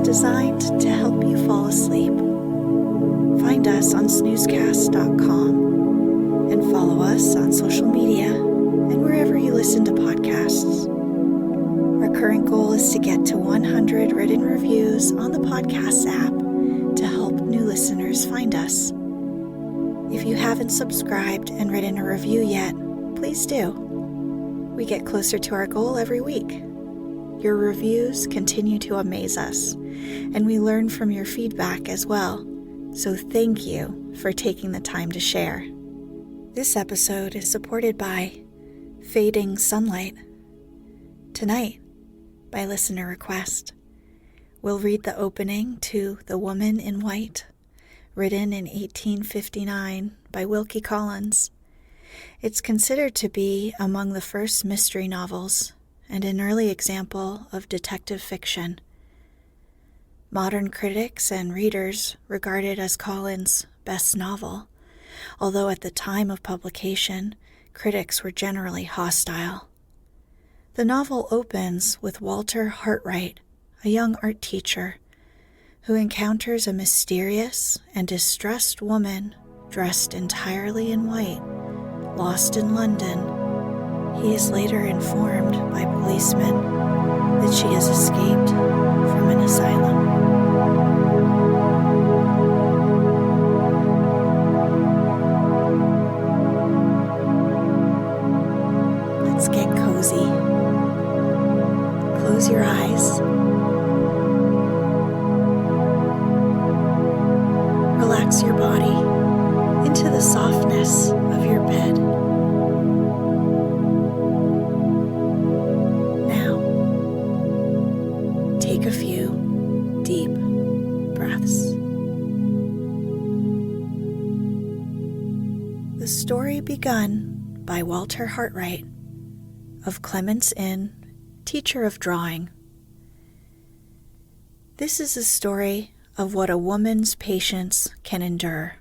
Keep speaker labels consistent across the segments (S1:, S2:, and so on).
S1: Designed to help you fall asleep. Find us on snoozecast.com and follow us on social media and wherever you listen to podcasts. Our current goal is to get to 100 written reviews on the podcast app to help new listeners find us. If you haven't subscribed and written a review yet, please do. We get closer to our goal every week. Your reviews continue to amaze us, and we learn from your feedback as well, so thank you for taking the time to share. This episode is supported by Fading Sunlight. Tonight, by listener request, we'll read the opening to The Woman in White, written in 1859 by Wilkie Collins. It's considered to be among the first mystery novels and an early example of detective fiction. Modern critics and readers regard it as Collins' best novel, although at the time of publication, critics were generally hostile. The novel opens with Walter Hartright, a young art teacher, who encounters a mysterious and distressed woman dressed entirely in white, lost in London. He is later informed by policemen that she has escaped from an asylum. Let's get cozy. Close your eyes. Relax your body into the softness of your bed. Take a few deep breaths. The story begun by Walter Hartright of Clements Inn, teacher of drawing. This is a story of what a woman's patience can endure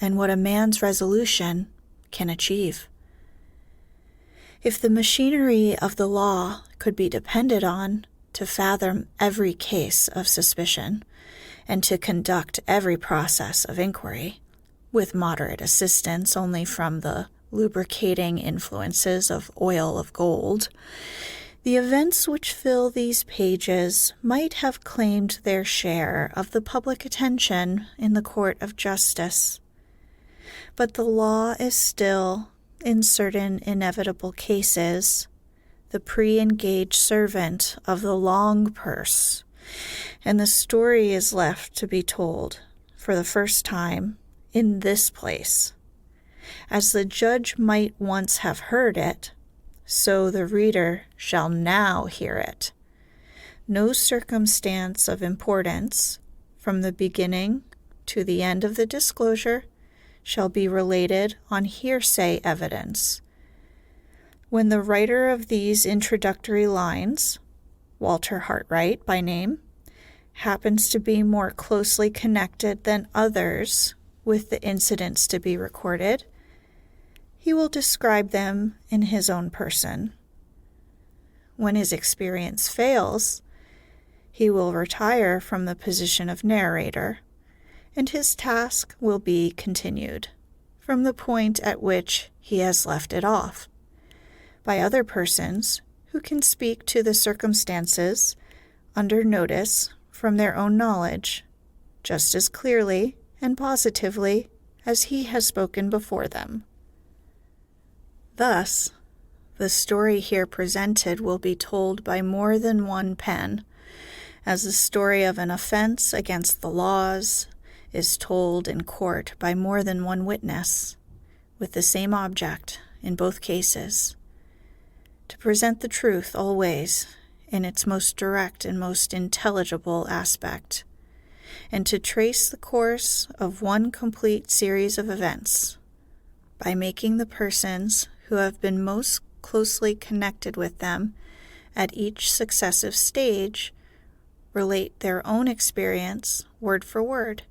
S1: and what a man's resolution can achieve. If the machinery of the law could be depended on to fathom every case of suspicion and to conduct every process of inquiry, with moderate assistance only from the lubricating influences of oil of gold, the events which fill these pages might have claimed their share of the public attention in the court of justice. But the law is still, in certain inevitable cases, the pre-engaged servant of the long purse, and the story is left to be told for the first time in this place. As the judge might once have heard it, so the reader shall now hear it. No circumstance of importance, from the beginning to the end of the disclosure, shall be related on hearsay evidence. When the writer of these introductory lines, Walter Hartright by name, happens to be more closely connected than others with the incidents to be recorded, he will describe them in his own person. When his experience fails, he will retire from the position of narrator, and his task will be continued from the point at which he has left it off, by other persons who can speak to the circumstances under notice from their own knowledge, just as clearly and positively as he has spoken before them. Thus, the story here presented will be told by more than one pen, as the story of an offense against the laws is told in court by more than one witness, with the same object in both cases. to present the truth always in its most direct and most intelligible aspect, and to trace the course of one complete series of events by making the persons who have been most closely connected with them at each successive stage relate their own experience word for word.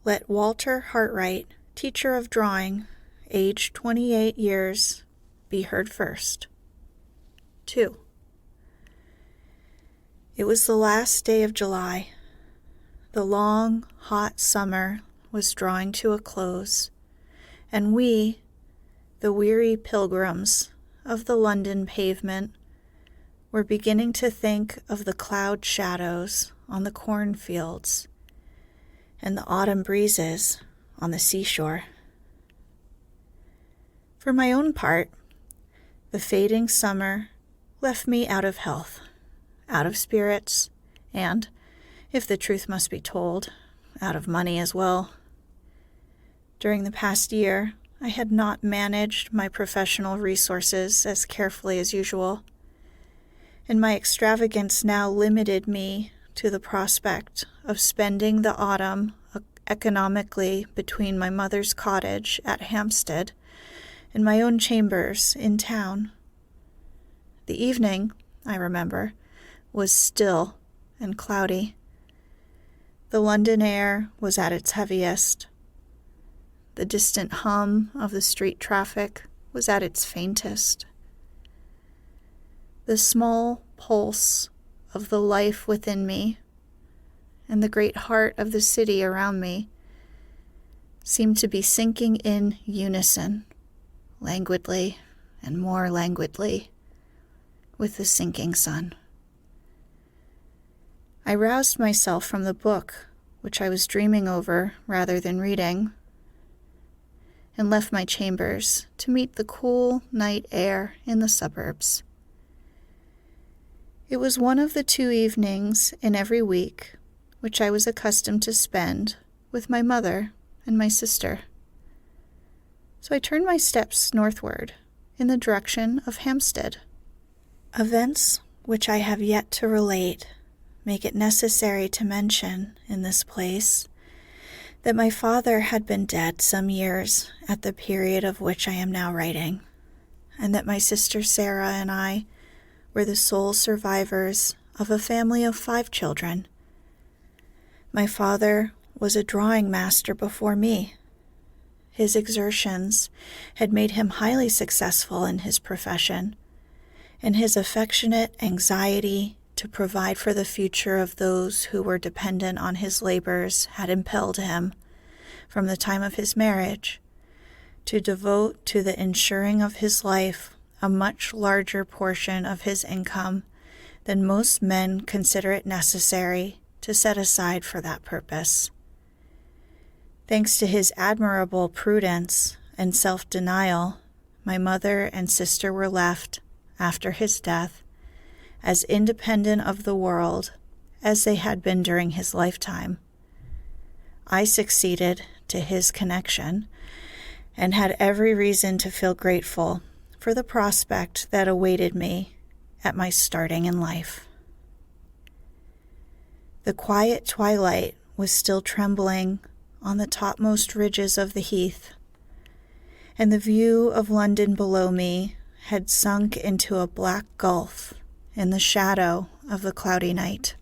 S1: Let Walter Hartright, teacher of drawing, age 28 years, be heard first. 2. It was the last day of July. The long, hot summer was drawing to a close, and we, the weary pilgrims of the London pavement, were beginning to think of the cloud shadows on the cornfields and the autumn breezes on the seashore. For my own part, the fading summer left me out of health, out of spirits, and, if the truth must be told, out of money as well. During the past year, I had not managed my professional resources as carefully as usual, and my extravagance now limited me to the prospect of spending the autumn economically between my mother's cottage at Hampstead and my own chambers in town. The evening, I remember, was still and cloudy. The London air was at its heaviest. The distant hum of the street traffic was at its faintest. The small pulse of the life within me and the great heart of the city around me seemed to be sinking in unison, languidly and more languidly, with the sinking sun. I roused myself from the book which I was dreaming over rather than reading, and left my chambers to meet the cool night air in the suburbs. It was one of the 2 evenings in every week which I was accustomed to spend with my mother and my sister. So I turned my steps northward in the direction of Hampstead. Events which I have yet to relate make it necessary to mention in this place that my father had been dead some years at the period of which I am now writing, and that my sister Sarah and I were the sole survivors of a family of 5 children. My father was a drawing master before me. His exertions had made him highly successful in his profession, and his affectionate anxiety to provide for the future of those who were dependent on his labors had impelled him, from the time of his marriage, to devote to the ensuring of his life a much larger portion of his income than most men consider it necessary to set aside for that purpose. Thanks to his admirable prudence and self-denial, my mother and sister were left, after his death, as independent of the world as they had been during his lifetime. I succeeded to his connection and had every reason to feel grateful for the prospect that awaited me at my starting in life. The quiet twilight was still trembling on the topmost ridges of the heath, and the view of London below me had sunk into a black gulf in the shadow of the cloudy night,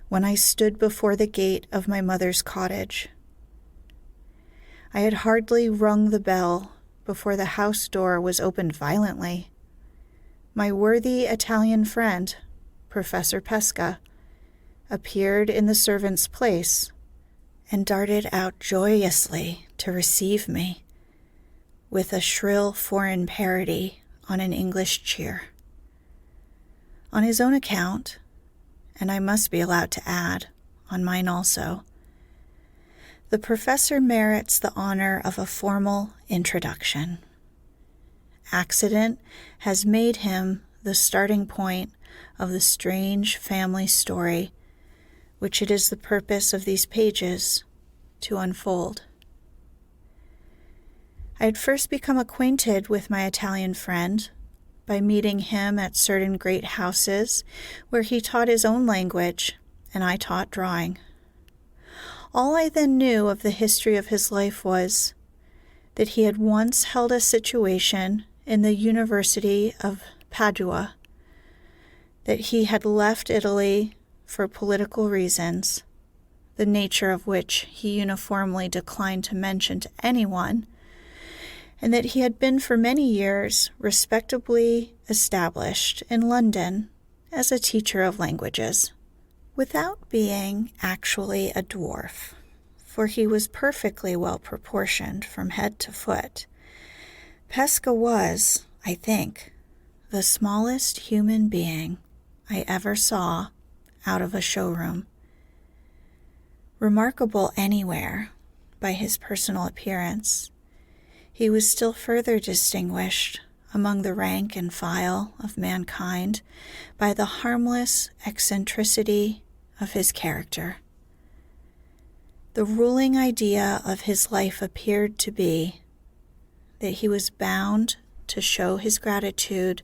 S1: when I stood before the gate of my mother's cottage. I had hardly rung the bell before the house door was opened violently. My worthy Italian friend, Professor Pesca, appeared in the servant's place and darted out joyously to receive me, with a shrill foreign parody on an English cheer. On his own account, and I must be allowed to add, on mine also, the professor merits the honor of a formal introduction. Accident has made him the starting point of the strange family story which it is the purpose of these pages to unfold. I had first become acquainted with my Italian friend by meeting him at certain great houses where he taught his own language and I taught drawing. All I then knew of the history of his life was that he had once held a situation in the University of Padua, that he had left Italy for political reasons, the nature of which he uniformly declined to mention to anyone, and that he had been for many years respectably established in London as a teacher of languages, without being actually a dwarf, for he was perfectly well proportioned from head to foot. Pesca was, I think, the smallest human being I ever saw out of a showroom. Remarkable anywhere by his personal appearance, he was still further distinguished among the rank and file of mankind by the harmless eccentricity of his character. The ruling idea of his life appeared to be that he was bound to show his gratitude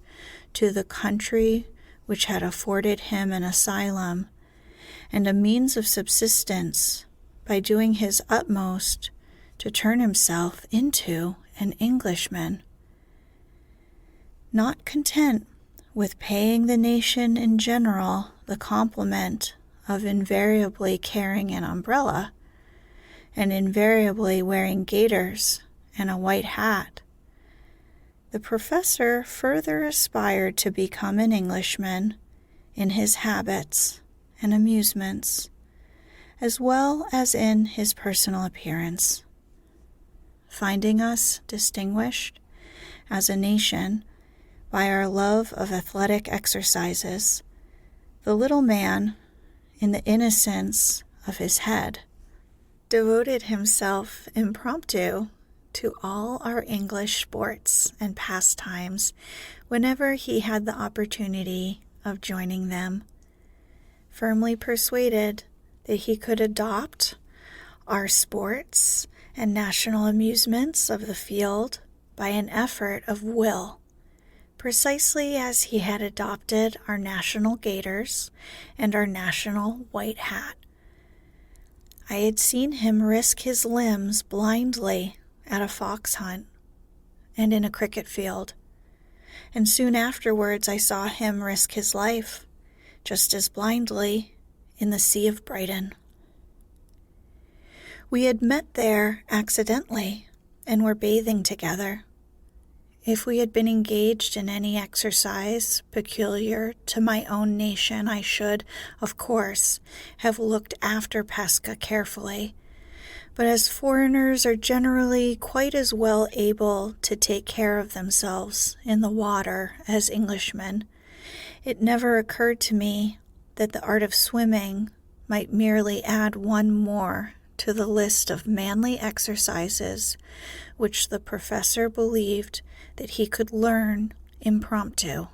S1: to the country which had afforded him an asylum and a means of subsistence by doing his utmost to turn himself into an Englishman. Not content with paying the nation in general the compliment of invariably carrying an umbrella and invariably wearing gaiters and a white hat, the professor further aspired to become an Englishman in his habits and amusements, as well as in his personal appearance. Finding us distinguished as a nation by our love of athletic exercises, the little man, in the innocence of his head, devoted himself impromptu to all our English sports and pastimes whenever he had the opportunity of joining them, firmly persuaded that he could adopt our sports and national amusements of the field by an effort of will, precisely as he had adopted our national gaiters and our national white hat. I had seen him risk his limbs blindly at a fox hunt and in a cricket field, and soon afterwards I saw him risk his life just as blindly in the Sea of Brighton. We had met there accidentally and were bathing together. If we had been engaged in any exercise peculiar to my own nation, I should, of course, have looked after Pesca carefully. But as foreigners are generally quite as well able to take care of themselves in the water as Englishmen, it never occurred to me that the art of swimming might merely add one more to the list of manly exercises which the professor believed that he could learn impromptu.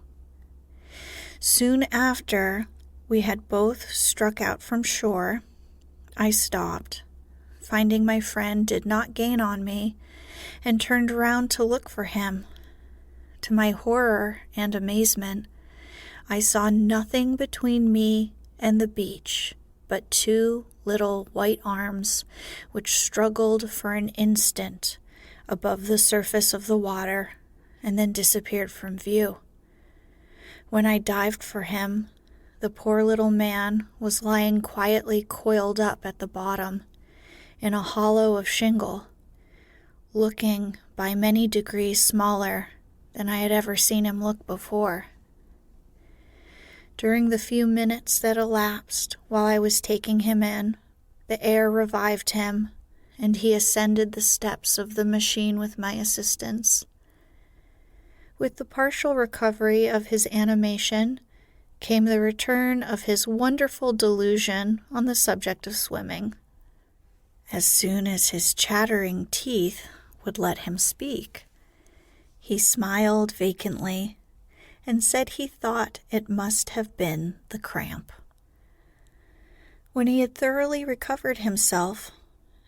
S1: Soon after we had both struck out from shore, I stopped, finding my friend did not gain on me, and turned round to look for him. To my horror and amazement, I saw nothing between me and the beach but two little white arms which struggled for an instant above the surface of the water and then disappeared from view. When I dived for him, the poor little man was lying quietly coiled up at the bottom in a hollow of shingle, looking by many degrees smaller than I had ever seen him look before. During the few minutes that elapsed while I was taking him in, the air revived him, and he ascended the steps of the machine with my assistance. With the partial recovery of his animation came the return of his wonderful delusion on the subject of swimming. As soon as his chattering teeth would let him speak, he smiled vacantly and said he thought it must have been the cramp. When he had thoroughly recovered himself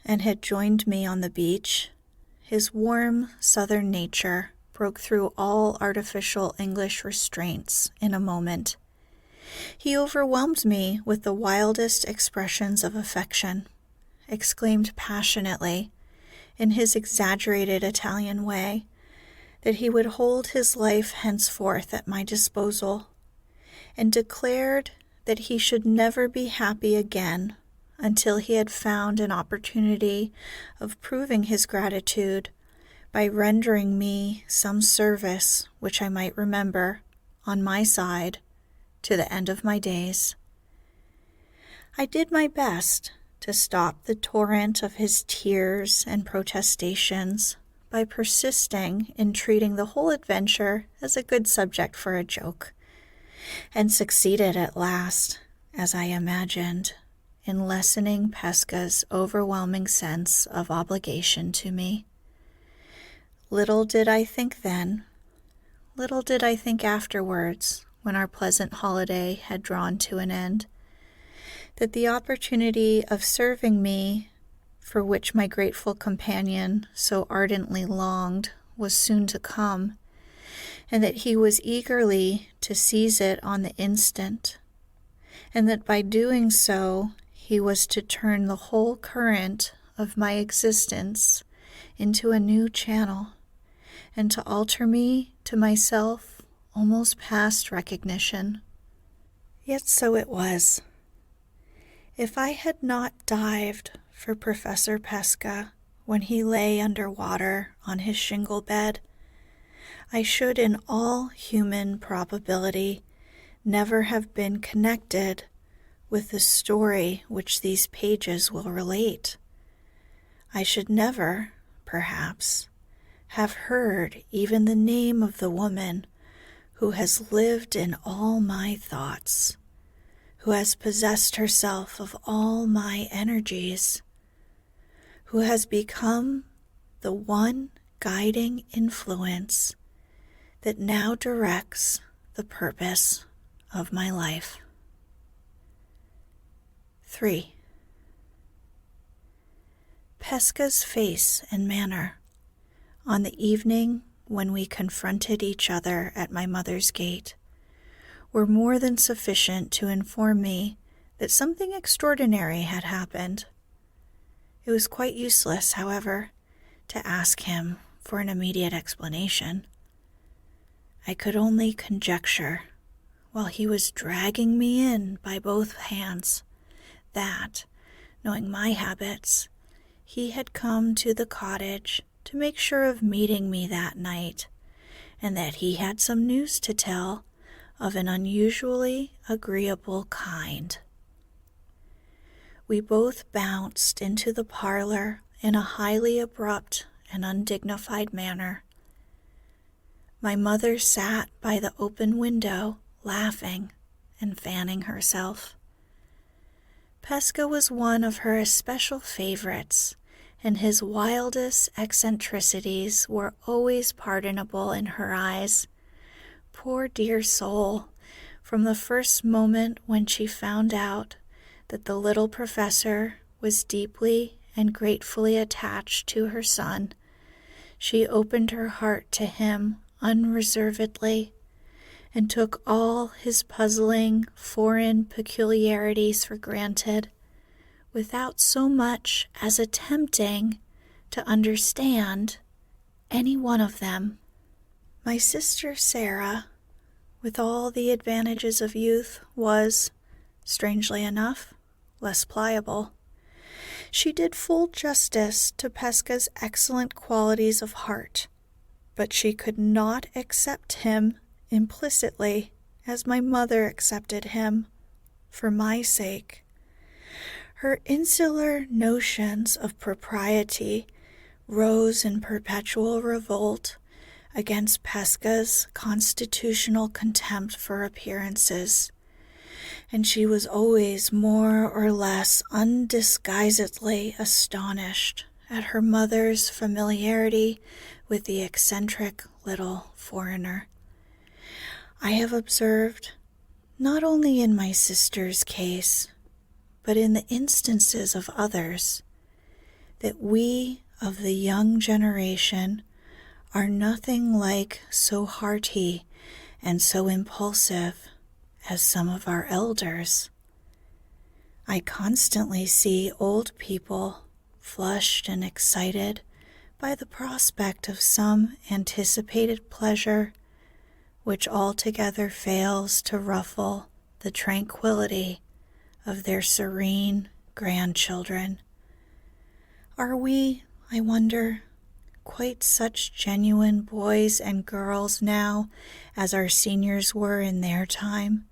S1: and had joined me on the beach, his warm southern nature broke through all artificial English restraints in a moment. He overwhelmed me with the wildest expressions of affection, exclaimed passionately, in his exaggerated Italian way, that he would hold his life henceforth at my disposal, and declared that he should never be happy again until he had found an opportunity of proving his gratitude by rendering me some service which I might remember, on my side, to the end of my days. I did my best to stop the torrent of his tears and protestations by persisting in treating the whole adventure as a good subject for a joke, and succeeded at last, as I imagined, in lessening Pesca's overwhelming sense of obligation to me. Little did I think then, little did I think afterwards, when our pleasant holiday had drawn to an end, that the opportunity of serving me, for which my grateful companion so ardently longed, was soon to come, and that he was eagerly to seize it on the instant, and that by doing so he was to turn the whole current of my existence into a new channel, and to alter me to myself almost past recognition. Yet so it was. If I had not dived for Professor Pesca when he lay under water on his shingle bed, I should in all human probability never have been connected with the story which these pages will relate. I should never, perhaps, have heard even the name of the woman who has lived in all my thoughts, who has possessed herself of all my energies, who has become the one guiding influence that now directs the purpose of my life. 3. Pesca's face and manner on the evening when we confronted each other at my mother's gate were more than sufficient to inform me that something extraordinary had happened. It was quite useless, however, to ask him for an immediate explanation. I could only conjecture, while he was dragging me in by both hands, that, knowing my habits, he had come to the cottage to make sure of meeting me that night, and that he had some news to tell of an unusually agreeable kind. We both bounced into the parlor in a highly abrupt and undignified manner. My mother sat by the open window, laughing and fanning herself. Pesca was one of her especial favorites, and his wildest eccentricities were always pardonable in her eyes. Poor dear soul, from the first moment when she found out that the little professor was deeply and gratefully attached to her son, she opened her heart to him unreservedly, and took all his puzzling foreign peculiarities for granted, without so much as attempting to understand any one of them. My sister Sarah, with all the advantages of youth, was, strangely enough, less pliable. She did full justice to Pesca's excellent qualities of heart, but she could not accept him implicitly as my mother accepted him, for my sake. Her insular notions of propriety rose in perpetual revolt against Pesca's constitutional contempt for appearances, and she was always more or less undisguisedly astonished at her mother's familiarity with the eccentric little foreigner. I have observed, not only in my sister's case, but in the instances of others, that we of the young generation are nothing like so hearty and so impulsive as some of our elders. I constantly see old people flushed and excited by the prospect of some anticipated pleasure which altogether fails to ruffle the tranquility of their serene grandchildren. Are we, I wonder, quite such genuine boys and girls now as our seniors were in their time?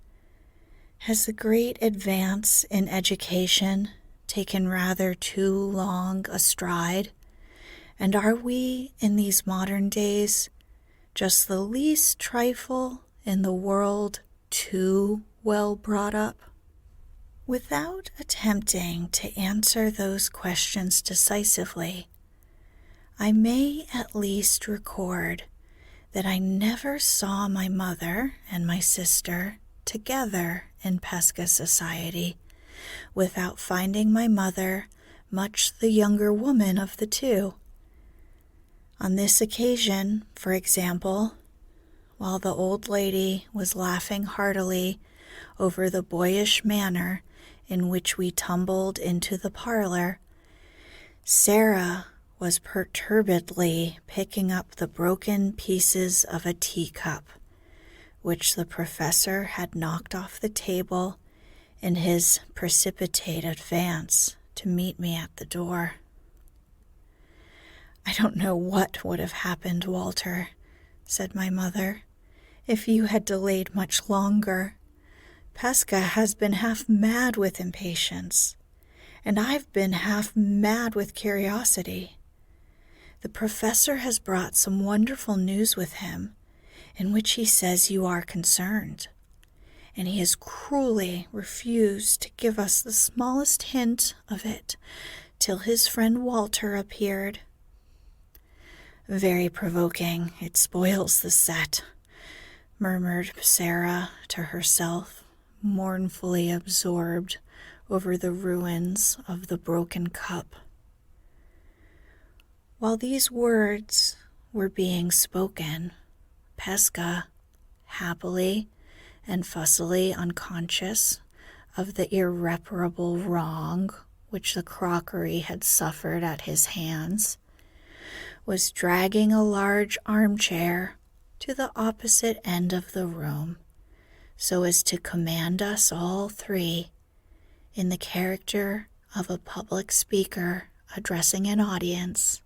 S1: Has the great advance in education taken rather too long a stride? And are we, in these modern days, just the least trifle in the world too well brought up? Without attempting to answer those questions decisively, I may at least record that I never saw my mother and my sister together in Pesca society without finding my mother much the younger woman of the two. On this occasion, for example, while the old lady was laughing heartily over the boyish manner in which we tumbled into the parlor, Sarah was perturbedly picking up the broken pieces of a teacup, which the professor had knocked off the table in his precipitate advance to meet me at the door. "I don't know what would have happened, Walter," said my mother, "if you had delayed much longer. Pesca has been half mad with impatience, and I've been half mad with curiosity. The professor has brought some wonderful news with him, in which he says you are concerned, and he has cruelly refused to give us the smallest hint of it till his friend Walter appeared." "Very provoking. It spoils the set," murmured Sarah to herself, mournfully absorbed over the ruins of the broken cup. While these words were being spoken, Pesca, happily and fussily unconscious of the irreparable wrong which the crockery had suffered at his hands, was dragging a large armchair to the opposite end of the room, so as to command us all three in the character of a public speaker addressing an audience.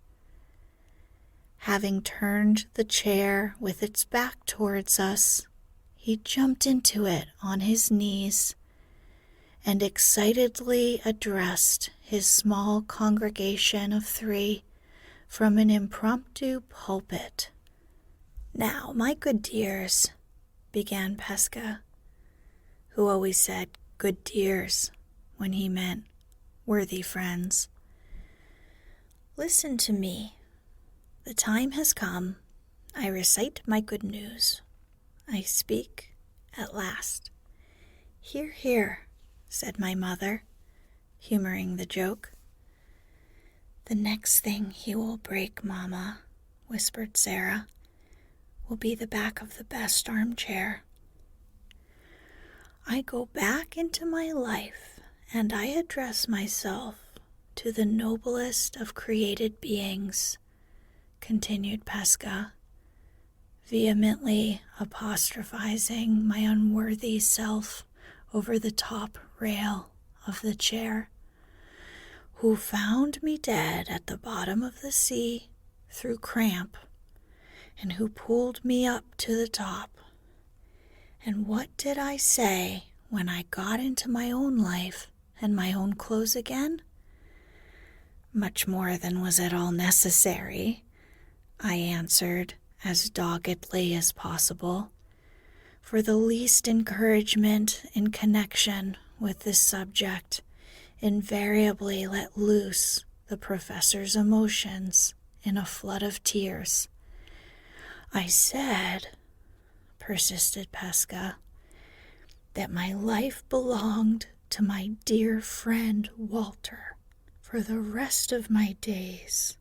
S1: Having turned the chair with its back towards us, he jumped into it on his knees and excitedly addressed his small congregation of three from an impromptu pulpit. "Now, my good dears," began Pesca, who always said "good dears" when he meant worthy friends, "listen to me. The time has come. I recite my good news. I speak at last." "Hear, hear," said my mother, humoring the joke. "The next thing he will break, Mamma," whispered Sarah, "will be the back of the best armchair. I go back into my life, and I address myself to the noblest of created beings," continued Pesca, vehemently apostrophizing my unworthy self over the top rail of the chair, "who found me dead at the bottom of the sea through cramp, and who pulled me up to the top. And what did I say when I got into my own life and my own clothes again? Much more than was at all necessary," I answered as doggedly as possible, for the least encouragement in connection with this subject invariably let loose the professor's emotions in a flood of tears. "I said," persisted Pesca, "that my life belonged to my dear friend Walter for the rest of my days,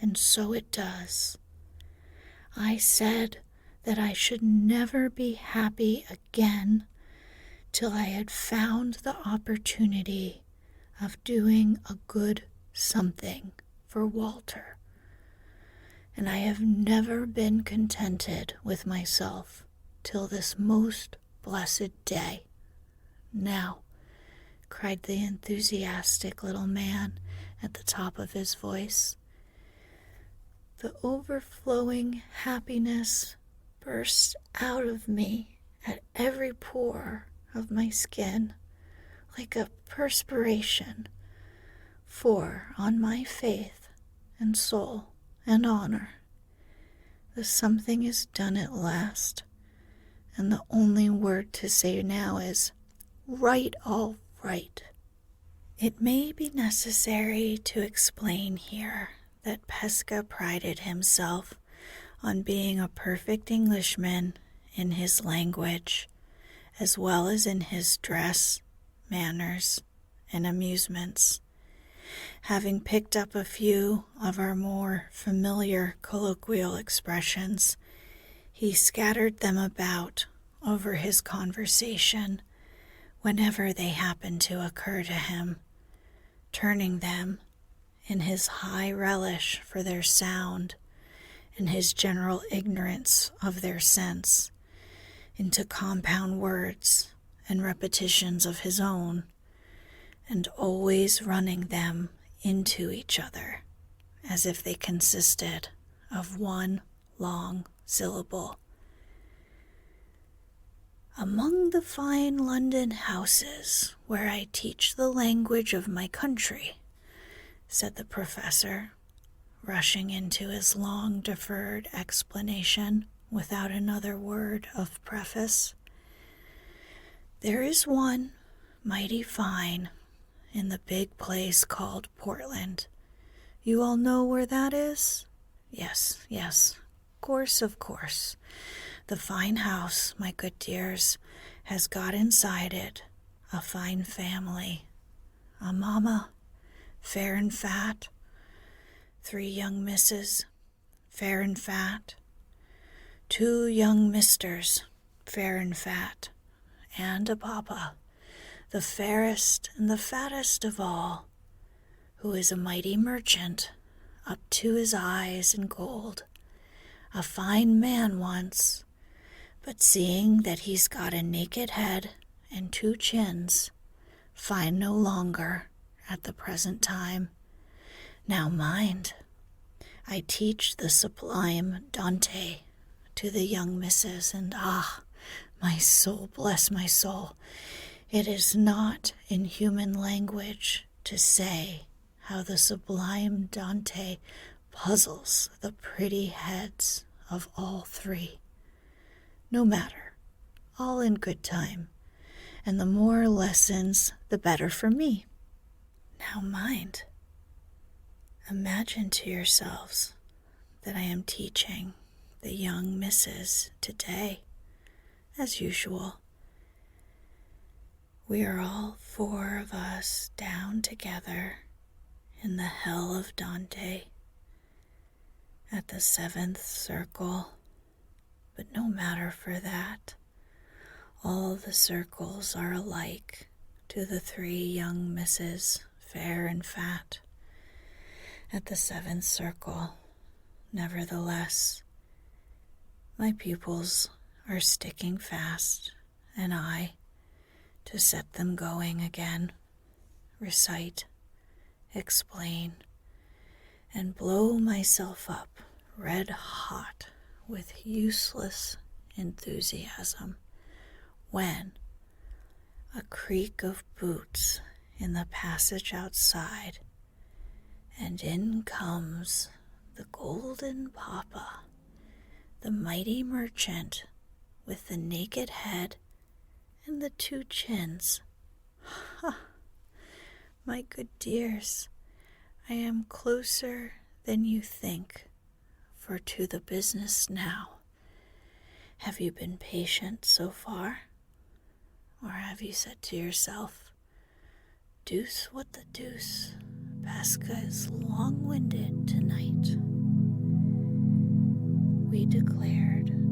S1: and so it does. I said that I should never be happy again till I had found the opportunity of doing a good something for Walter. And I have never been contented with myself till this most blessed day. Now, cried the enthusiastic little man at the top of his voice, the overflowing happiness bursts out of me at every pore of my skin like a perspiration, for on my faith and soul and honor, the something is done at last, and the only word to say now is, right, all right. It may be necessary to explain here that Pesca prided himself on being a perfect Englishman in his language, as well as in his dress, manners, and amusements. Having picked up a few of our more familiar colloquial expressions, he scattered them about over his conversation whenever they happened to occur to him, turning them, in his high relish for their sound and his general ignorance of their sense, into compound words and repetitions of his own, and always running them into each other as if they consisted of one long syllable. Among the fine London houses where I teach the language of my country, said the professor, rushing into his long-deferred explanation without another word of preface, there is one mighty fine in the big place called Portland. You all know where that is? Yes, of course. The fine house, my good dears, has got inside it a fine family, a mamma, fair and fat, 3 young misses, fair and fat, 2 young misters, fair and fat, and a papa, the fairest and the fattest of all, who is a mighty merchant, up to his eyes in gold, a fine man once, but seeing that he's got a naked head and 2 chins, fine no longer at the present time. Now mind, I teach the sublime Dante to the young misses, and my soul, bless my soul, it is not in human language to say how the sublime Dante puzzles the pretty heads of all 3. No matter, all in good time, and the more lessons, the better for me. Now mind, imagine to yourselves that I am teaching the young misses today, as usual. We are all 4 of us down together in the hell of Dante at the 7th circle, but no matter for that. All the circles are alike to the 3 young misses, fair and fat, at the 7th circle. Nevertheless, my pupils are sticking fast, and I, to set them going again, recite, explain, and blow myself up red hot with useless enthusiasm, when a creak of boots in the passage outside, and in comes the golden papa, the mighty merchant with the naked head and the 2 chins. My good dears, I am closer than you think, for to the business now. Have you been patient so far? Or have you said to yourself, deuce what the deuce, Pesca is long-winded tonight? be declared